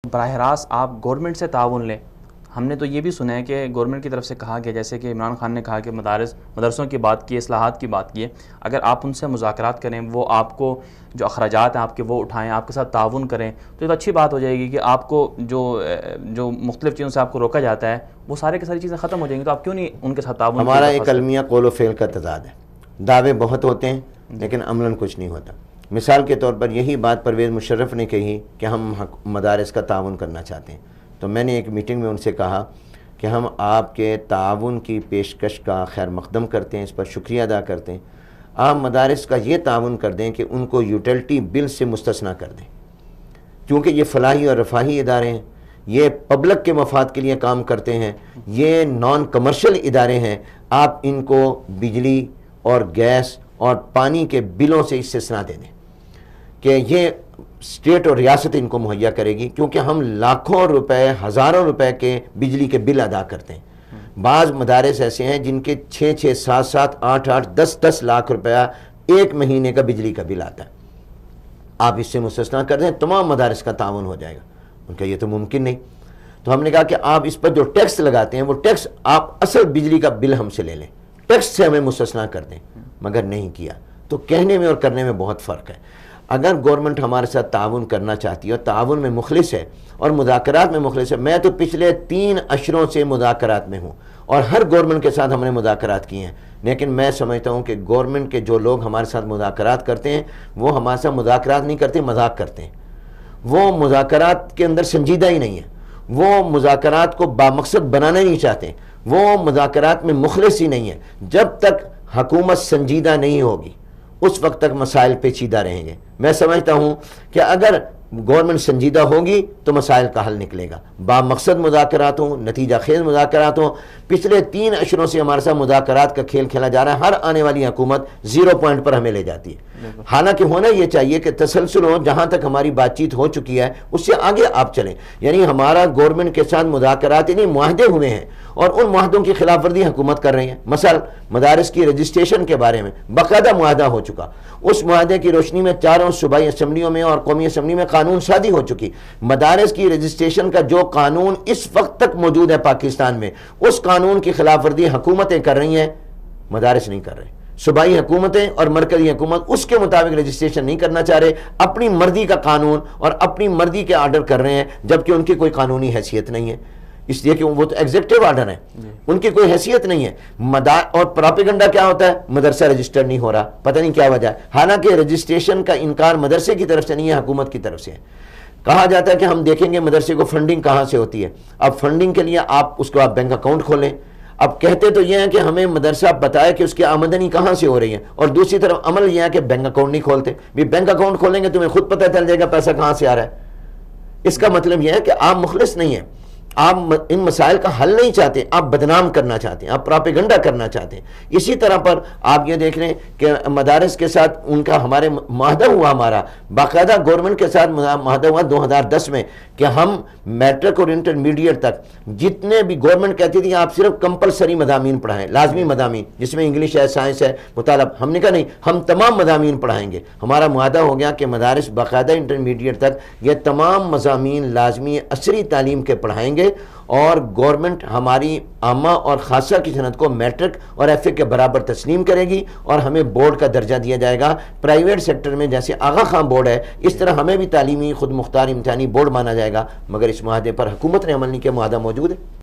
براہ راست آپ گورنمنٹ سے تعاون لیں۔ ہم نے تو یہ بھی سنا ہے کہ گورنمنٹ کی طرف سے کہا گیا، جیسے کہ عمران خان نے کہا کہ مدرسوں کی بات کی، اصلاحات کی بات کی ہے، اگر آپ ان سے مذاکرات کریں، وہ آپ کو جو اخراجات ہیں آپ کے وہ اٹھائیں، آپ کے ساتھ تعاون کریں، تو یہ تو اچھی بات ہو جائے گی کہ آپ کو جو مختلف چیزوں سے آپ کو روکا جاتا ہے وہ ساری کی ساری چیزیں ختم ہو جائیں گی، تو آپ کیوں نہیں ان کے ساتھ تعاون؟ ہمارا ایک المیہ قول و فعل کا تضاد ہے، دعوے بہت ہوتے ہیں لیکن عملاً کچھ نہیں ہوتا۔ مثال کے طور پر یہی بات پرویز مشرف نے کہی کہ ہم مدارس کا تعاون کرنا چاہتے ہیں، تو میں نے ایک میٹنگ میں ان سے کہا کہ ہم آپ کے تعاون کی پیشکش کا خیر مقدم کرتے ہیں، اس پر شکریہ ادا کرتے ہیں۔ آپ مدارس کا یہ تعاون کر دیں کہ ان کو یوٹیلٹی بل سے مستثنیٰ کر دیں، کیونکہ یہ فلاحی اور رفاہی ادارے ہیں، یہ پبلک کے مفاد کے لیے کام کرتے ہیں، یہ نان کمرشل ادارے ہیں۔ آپ ان کو بجلی اور گیس اور پانی کے بلوں سے استثناء دے دیں کہ یہ اسٹیٹ اور ریاست ان کو مہیا کرے گی، کیونکہ ہم لاکھوں روپے، ہزاروں روپے کے بجلی کے بل ادا کرتے ہیں۔ بعض مدارس ایسے ہیں جن کے 6 7 8 10 لاکھ روپیہ ایک مہینے کا بجلی کا بل آتا ہے۔ آپ اس سے مستثنیٰ کر دیں، تمام مدارس کا تعاون ہو جائے گا۔ ان کا یہ تو ممکن نہیں، تو ہم نے کہا کہ آپ اس پر جو ٹیکس لگاتے ہیں وہ ٹیکس آپ اصل بجلی کا بل ہم سے لے لیں، ٹیکس سے ہمیں مستثنیٰ کر دیں، مگر نہیں کیا۔ تو کہنے میں اور کرنے میں بہت فرق ہے۔ اگر گورنمنٹ ہمارے ساتھ تعاون کرنا چاہتی ہے اور تعاون میں مخلص ہے اور مذاکرات میں مخلص ہے، میں تو پچھلے 3 عشروں سے مذاکرات میں ہوں اور ہر گورنمنٹ کے ساتھ ہم نے مذاکرات کیے ہیں، لیکن میں سمجھتا ہوں کہ گورنمنٹ کے جو لوگ ہمارے ساتھ مذاکرات کرتے ہیں وہ ہمارے ساتھ مذاکرات نہیں کرتے، مذاق کرتے ہیں۔ وہ مذاکرات کے اندر سنجیدہ ہی نہیں ہے، وہ مذاکرات کو بامقصد بنانا نہیں چاہتے، وہ مذاکرات میں مخلص ہی نہیں ہے۔ جب تک حکومت سنجیدہ نہیں ہوگی اس وقت تک مسائل پیچیدہ رہیں گے۔ میں سمجھتا ہوں کہ اگر گورنمنٹ سنجیدہ ہوگی تو مسائل کا حل نکلے گا، بامقصد مذاکرات ہوں، نتیجہ خیز مذاکرات ہوں۔ پچھلے 3 عشروں سے ہمارے ساتھ مذاکرات کا کھیل کھیلا جا رہا ہے، ہر آنے والی حکومت 0 پوائنٹ پر ہمیں لے جاتی ہے۔ حالانکہ ہونا یہ چاہیے کہ تسلسل ہو، جہاں تک ہماری بات چیت ہو چکی ہے اس سے آگے آپ چلیں۔ یعنی ہمارا گورنمنٹ کے ساتھ مذاکرات یعنی معاہدے ہوئے ہیں اور ان معاہدوں کی خلاف ورزی حکومت کر رہی ہے۔ مثلا مدارس کی رجسٹریشن کے بارے میں باقاعدہ معاہدہ ہو چکا، اس معاہدے کی روشنی میں 4 صوبائی اسمبلیوں میں اور قومی اسمبلی میں قانون سازی ہو چکی۔ مدارس کی رجسٹریشن کا جو قانون اس وقت تک موجود ہے پاکستان میں، اس قانون کی خلاف ورزی حکومتیں کر رہی ہیں، مدارس نہیں کر رہے۔ صوبائی حکومتیں اور مرکزی حکومت اس کے مطابق رجسٹریشن نہیں کرنا چاہ رہے، اپنی مرضی کا قانون اور اپنی مرضی کے آرڈر کر رہے ہیں، جبکہ ان کی کوئی قانونی حیثیت نہیں ہے، اس لیے کہ وہ تو ایگزیکٹو آرڈر ہیں، ان کی کوئی حیثیت نہیں ہے۔ اور پراپیگنڈا کیا ہوتا ہے؟ مدرسہ رجسٹر نہیں ہو رہا، پتہ نہیں کیا وجہ ہے، حالانکہ رجسٹریشن کا انکار مدرسے کی طرف سے نہیں ہے، حکومت کی طرف سے ہے۔ کہا جاتا ہے کہ ہم دیکھیں گے مدرسے کو فنڈنگ کہاں سے ہوتی ہے۔ اب فنڈنگ کے لیے آپ بینک اکاؤنٹ کھولیں۔ اب کہتے تو یہ ہیں کہ ہمیں مدرسہ بتائے کہ اس کی آمدنی کہاں سے ہو رہی ہے، اور دوسری طرف عمل یہ ہے کہ بینک اکاؤنٹ نہیں کھولتے۔ بھی بینک اکاؤنٹ کھولیں گے تمہیں خود پتہ چل جائے گا پیسہ کہاں سے آ رہا ہے۔ اس کا مطلب یہ ہے کہ آپ مخلص نہیں ہیں، آپ ان مسائل کا حل نہیں چاہتے، آپ بدنام کرنا چاہتے ہیں، آپ پراپیگنڈا کرنا چاہتے ہیں۔ اسی طرح پر آپ یہ دیکھ لیں کہ مدارس کے ساتھ ان کا ہمارے معاہدہ ہوا، ہمارا باقاعدہ گورنمنٹ کے ساتھ معاہدہ ہوا 2010 میں کہ ہم میٹرک اور انٹرمیڈیٹ تک جتنے بھی گورنمنٹ کہتی تھی آپ صرف کمپلسری مضامین پڑھائیں، لازمی مضامین، جس میں انگلش ہے، سائنس ہے، مطالعہ۔ ہم نے کہا نہیں، ہم تمام مضامین پڑھائیں گے۔ ہمارا معاہدہ ہو گیا کہ مدارس باقاعدہ انٹرمیڈیٹ تک یہ تمام مضامین لازمی عصری تعلیم کے پڑھائیں گے، اور گورنمنٹ ہماری عامہ اور خاصہ کی صنعت کو میٹرک اور ایف اے کے برابر تسلیم کرے گی، اور ہمیں بورڈ کا درجہ دیا جائے گا۔ پرائیویٹ سیکٹر میں جیسے آغا خان بورڈ ہے، اس طرح ہمیں بھی تعلیمی خود مختار امتحانی بورڈ مانا جائے گا، مگر اس معاہدے پر حکومت نے عمل نہیں کیا، معاہدہ موجود ہے۔